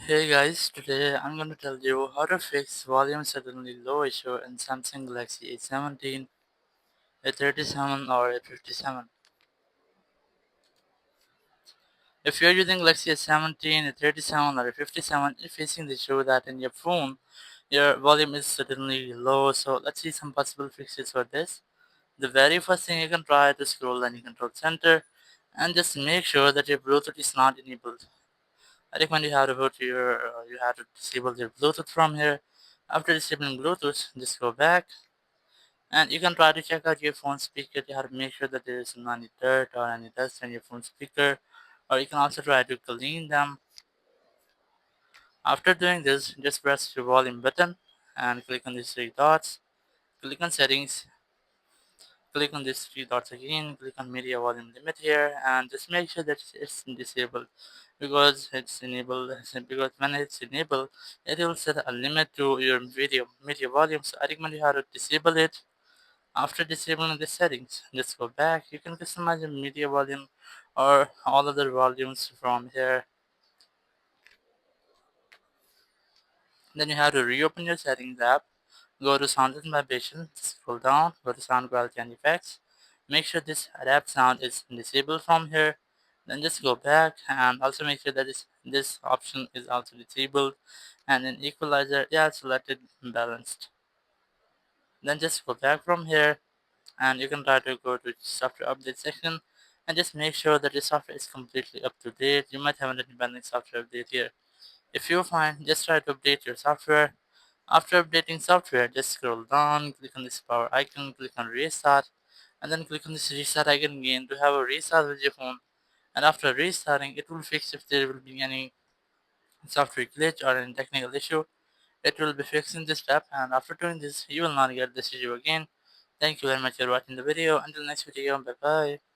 Hey guys, today I'm going to tell you how to fix volume suddenly low issue in Samsung Galaxy A17, A37 or A57. If you're using Galaxy A17, A37 or A57, you're facing the issue that in your phone, your volume is suddenly low. So let's see some possible fixes for this. The very first thing you can try to scroll the control center and just make sure that your Bluetooth is not enabled. I recommend you have to disable your Bluetooth from here. After disabling Bluetooth, just go back and you can try to check out your phone speaker. You have to make sure that there is no any dirt or any dust on your phone speaker, or you can also try to clean them. After doing this, just press your volume button and click on these three dots. Click on settings. Click on these three dots again. Click on media volume limit here, and just make sure that it's disabled because when it's enabled, it will set a limit to your video media volume. So I recommend you how to disable it. After disabling the settings, just go back. You can customize your media volume or all other volumes from here. Then you have to reopen your settings app. Go to sound and vibration. Scroll down. Go to sound quality and effects. Make sure this adapt sound is disabled from here. Then just go back and also make sure that this option is also disabled. And in equalizer, yeah, selected balanced. Then just go back from here and you can try to go to software update section and just make sure that your software is completely up to date. You might have an independent software update here. If you find, just try to update your software. After updating software, just scroll down, click on this power icon, click on restart, and then click on this restart icon again to have a restart with your phone. And after restarting, it will fix if there will be any software glitch or any technical issue. It will be fixed in this step, and after doing this, you will not get this issue again. Thank you very much for watching the video. Until next video, bye bye.